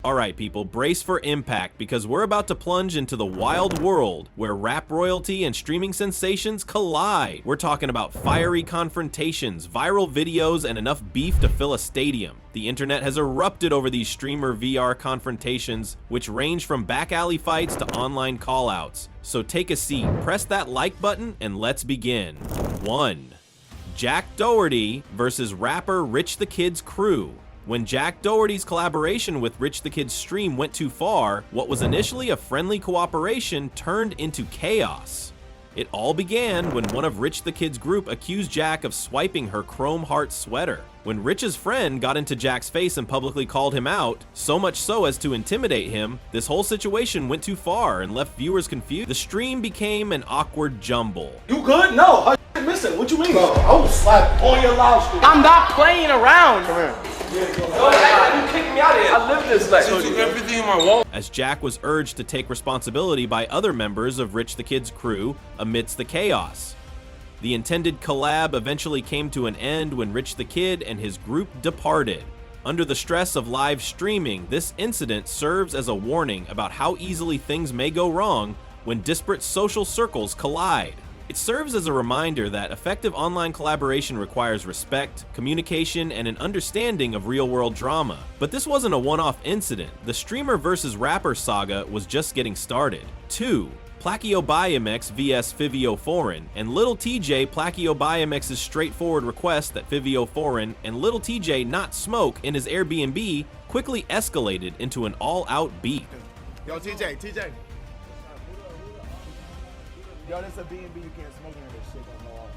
Alright people, brace for impact because we're about to plunge into the wild world where rap royalty and streaming sensations collide. We're talking about fiery confrontations, viral videos, and enough beef to fill a stadium. The internet has erupted over these streamer VR confrontations, which range from back alley fights to online callouts. So take a seat, press that like button, and let's begin. 1. Jack Doherty versus rapper Rich the Kid's crew. When Jack Doherty's collaboration with Rich the Kid's stream went too far, what was initially a friendly cooperation turned into chaos. It all began when one of Rich the Kid's group accused Jack of swiping her Chrome Heart sweater. When Rich's friend got into Jack's face and publicly called him out, so much so as to intimidate him, this whole situation went too far and left viewers confused. The stream became an awkward jumble. You good? No, her missing. What you mean? Bro, I will slap on your loud screen. I'm not playing around. Come here. Don't act like you kicked me out of here. I live this life. You took everything in my wall. As Jack was urged to take responsibility by other members of Rich the Kid's crew amidst the chaos. The intended collab eventually came to an end when Rich the Kid and his group departed. Under the stress of live streaming, this incident serves as a warning about how easily things may go wrong when disparate social circles collide. It serves as a reminder that effective online collaboration requires respect, communication, and an understanding of real-world drama. But this wasn't a one-off incident. The streamer versus rapper saga was just getting started. 2. Plakio BioMX vs Fivio Foreign, and Little TJ Plakio BioMX's straightforward request that Fivio Foreign and Little TJ not smoke in his Airbnb quickly escalated into an all-out beef. Yo, TJ. Yo, that's a B&B, you can't smoke in this shit no more.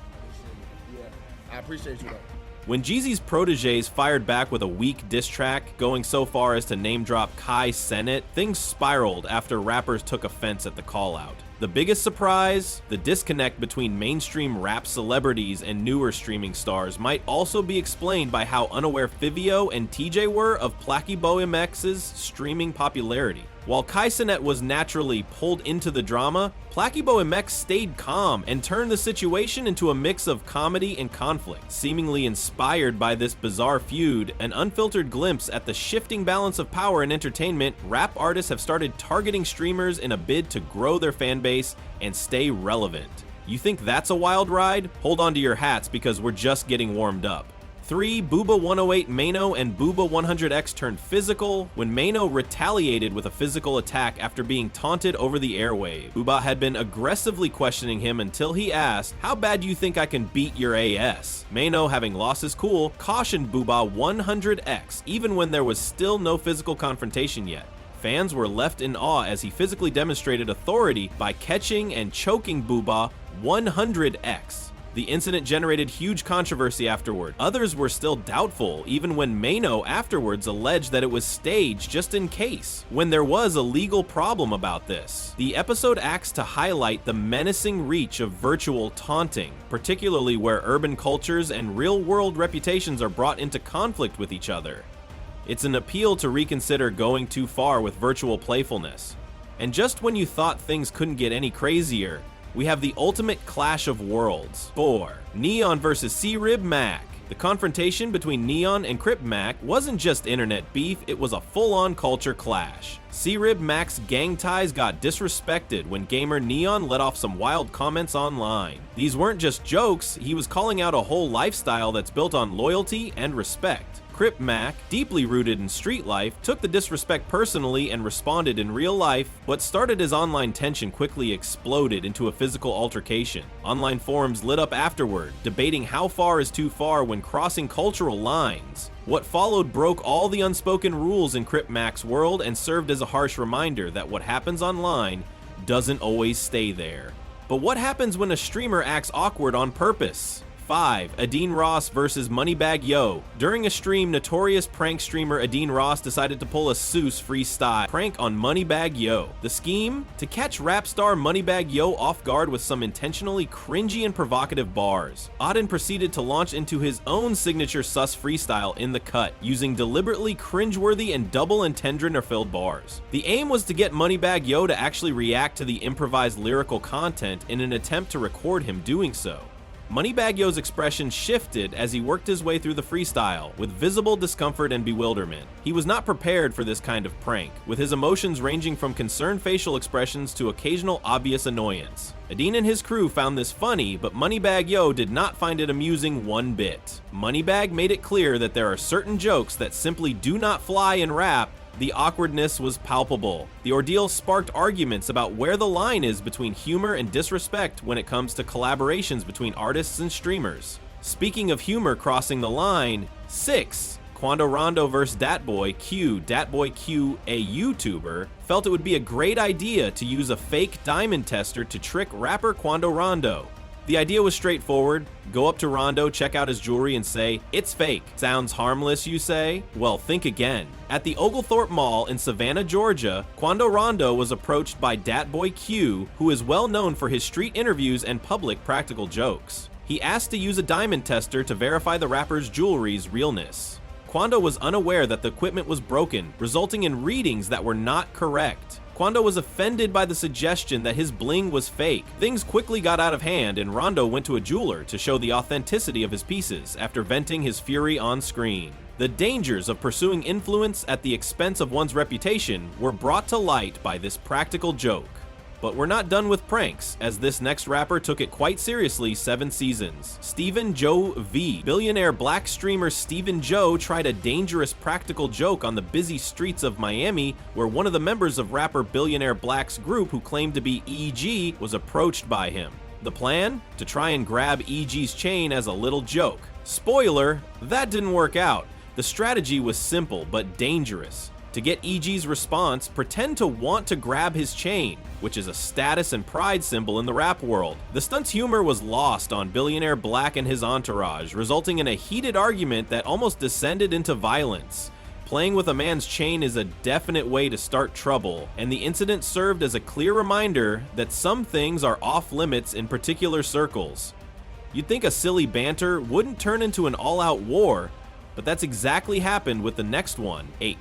Yeah, I appreciate you though. When Jeezy's proteges fired back with a weak diss track, going so far as to name drop Kai Cenat, things spiraled after rappers took offense at the call-out. The biggest surprise, the disconnect between mainstream rap celebrities and newer streaming stars might also be explained by how unaware Fivio and TJ were of Plakio BioMX's streaming popularity. While Kai Cenat was naturally pulled into the drama, Plakio BioMX stayed calm and turned the situation into a mix of comedy and conflict. Seemingly inspired by this bizarre feud, an unfiltered glimpse at the shifting balance of power in entertainment, rap artists have started targeting streamers in a bid to grow their fan base and stay relevant. You think that's a wild ride? Hold on to your hats because we're just getting warmed up. 3. Booba 108 Mano and Booba 100X turned physical when Mano retaliated with a physical attack after being taunted over the airwave. Booba had been aggressively questioning him until he asked, "How bad do you think I can beat your ass?" Mano, having lost his cool, cautioned Booba 100X even when there was still no physical confrontation yet. Fans were left in awe as he physically demonstrated authority by catching and choking Booba 100X. The incident generated huge controversy afterward. Others were still doubtful, even when Mano afterwards alleged that it was staged just in case, when there was a legal problem about this. The episode acts to highlight the menacing reach of virtual taunting, particularly where urban cultures and real-world reputations are brought into conflict with each other. It's an appeal to reconsider going too far with virtual playfulness. And just when you thought things couldn't get any crazier, we have the ultimate clash of worlds. 4. Neon vs C-Rib Mac. The confrontation between Neon and Crip Mac wasn't just internet beef, it was a full-on culture clash. C-Rib Mac's gang ties got disrespected when gamer Neon let off some wild comments online. These weren't just jokes, he was calling out a whole lifestyle that's built on loyalty and respect. Crip Mac, deeply rooted in street life, took the disrespect personally and responded in real life. What started as online tension quickly exploded into a physical altercation. Online forums lit up afterward, debating how far is too far when crossing cultural lines. What followed broke all the unspoken rules in Crip Mac's world and served as a harsh reminder that what happens online doesn't always stay there. But what happens when a streamer acts awkward on purpose? 5. Adine Ross vs Moneybag Yo. During a stream, notorious prank streamer Adine Ross decided to pull a Seuss freestyle prank on Moneybag Yo. The scheme? To catch rap star Moneybag Yo off guard with some intentionally cringy and provocative bars. Adine proceeded to launch into his own signature sus freestyle in the cut, using deliberately cringeworthy and double entendre-filled bars. The aim was to get Moneybag Yo to actually react to the improvised lyrical content in an attempt to record him doing so. Moneybagg Yo's expression shifted as he worked his way through the freestyle, with visible discomfort and bewilderment. He was not prepared for this kind of prank, with his emotions ranging from concerned facial expressions to occasional obvious annoyance. Adine and his crew found this funny, but Moneybagg Yo did not find it amusing one bit. Moneybagg made it clear that there are certain jokes that simply do not fly in rap. The awkwardness was palpable. The ordeal sparked arguments about where the line is between humor and disrespect when it comes to collaborations between artists and streamers. Speaking of humor crossing the line, 6. Quando Rondo vs. Datboy Q, a YouTuber, felt it would be a great idea to use a fake diamond tester to trick rapper Quando Rondo. The idea was straightforward. Go up to Rondo, check out his jewelry, and say, "It's fake." Sounds harmless, you say? Well, think again. At the Oglethorpe Mall in Savannah, Georgia, Quando Rondo was approached by Datboy Q, who is well known for his street interviews and public practical jokes. He asked to use a diamond tester to verify the rapper's jewelry's realness. Quando was unaware that the equipment was broken, resulting in readings that were not correct. Quando was offended by the suggestion that his bling was fake. Things quickly got out of hand, and Rondo went to a jeweler to show the authenticity of his pieces after venting his fury on screen. The dangers of pursuing influence at the expense of one's reputation were brought to light by this practical joke. But we're not done with pranks, as this next rapper took it quite seriously 7 seasons. Stephen Joe V. Billionaire black streamer Stephen Joe tried a dangerous practical joke on the busy streets of Miami, where one of the members of rapper Billionaire Black's group, who claimed to be EG, was approached by him. The plan? To try and grab EG's chain as a little joke. Spoiler, that didn't work out. The strategy was simple but dangerous. To get EG's response, pretend to want to grab his chain, which is a status and pride symbol in the rap world. The stunt's humor was lost on Billionaire Black and his entourage, resulting in a heated argument that almost descended into violence. Playing with a man's chain is a definite way to start trouble, and the incident served as a clear reminder that some things are off limits in particular circles. You'd think a silly banter wouldn't turn into an all-out war, but that's exactly happened with the next one, 8.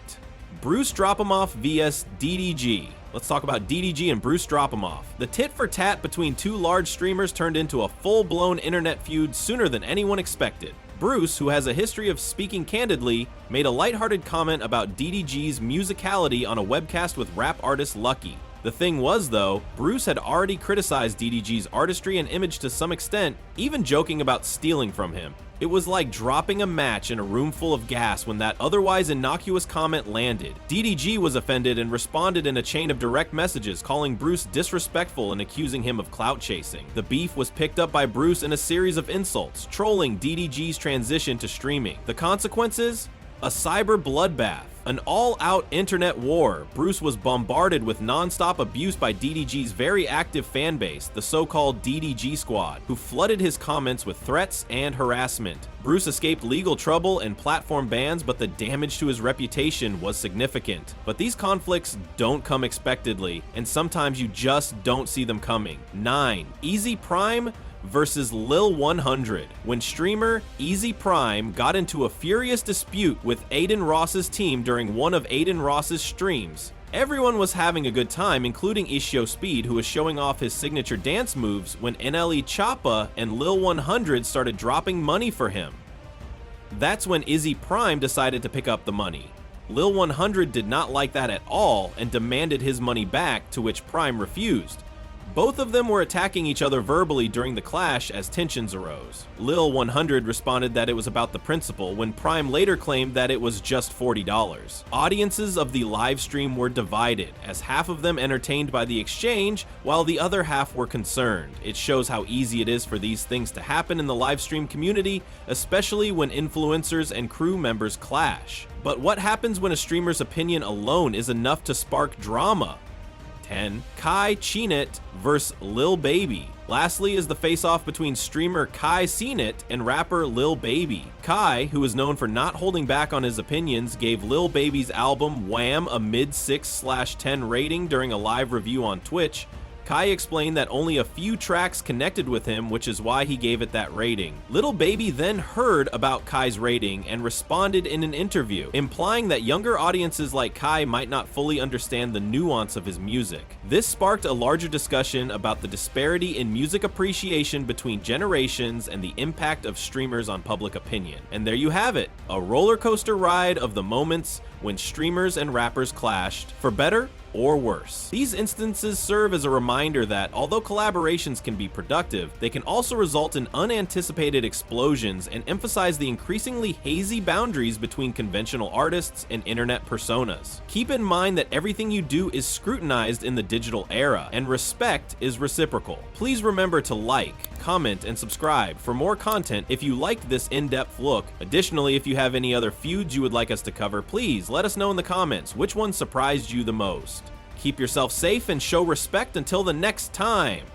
Bruce Dropamoff vs. DDG. Let's talk about DDG and Bruce Dropamoff. The tit-for-tat between two large streamers turned into a full-blown internet feud sooner than anyone expected. Bruce, who has a history of speaking candidly, made a lighthearted comment about DDG's musicality on a webcast with rap artist Lucky. The thing was, though, Bruce had already criticized DDG's artistry and image to some extent, even joking about stealing from him. It was like dropping a match in a room full of gas when that otherwise innocuous comment landed. DDG was offended and responded in a chain of direct messages, calling Bruce disrespectful and accusing him of clout chasing. The beef was picked up by Bruce in a series of insults, trolling DDG's transition to streaming. The consequences? A cyber bloodbath. An all-out internet war. Bruce was bombarded with non-stop abuse by DDG's very active fan base, the so-called DDG Squad, who flooded his comments with threats and harassment. Bruce escaped legal trouble and platform bans, but the damage to his reputation was significant. But these conflicts don't come expectedly, and sometimes you just don't see them coming. 9. Easy Prime versus Lil 100. When streamer Easy Prime got into a furious dispute with Aiden Ross's team during one of Aiden Ross's streams, everyone was having a good time, including Ishio Speed, who was showing off his signature dance moves when NLE Choppa and Lil 100 started dropping money for him. That's when Izzy Prime decided to pick up the money. Lil 100 did not like that at all and demanded his money back, to which Prime refused. Both of them were attacking each other verbally during the clash as tensions arose. Lil 100 responded that it was about the principle, when Prime later claimed that it was just $40. Audiences of the live stream were divided, as half of them entertained by the exchange, while the other half were concerned. It shows how easy it is for these things to happen in the live stream community, especially when influencers and crew members clash. But what happens when a streamer's opinion alone is enough to spark drama? 10. Kai Cenat vs. Lil Baby. Lastly is the face-off between streamer Kai Cenat and rapper Lil Baby. Kai, who is known for not holding back on his opinions, gave Lil Baby's album Wham a mid 6/10 rating during a live review on Twitch. Kai explained that only a few tracks connected with him, which is why he gave it that rating. Lil Baby then heard about Kai's rating and responded in an interview, implying that younger audiences like Kai might not fully understand the nuance of his music. This sparked a larger discussion about the disparity in music appreciation between generations and the impact of streamers on public opinion. And there you have it, a roller coaster ride of the moments when streamers and rappers clashed, for better or worse. These instances serve as a reminder that although collaborations can be productive, they can also result in unanticipated explosions and emphasize the increasingly hazy boundaries between conventional artists and internet personas. Keep in mind that everything you do is scrutinized in the digital era, and respect is reciprocal. Please remember to like, comment, and subscribe for more content if you liked this in-depth look. Additionally, if you have any other feuds you would like us to cover, please let us know in the comments which one surprised you the most. Keep yourself safe and show respect until the next time.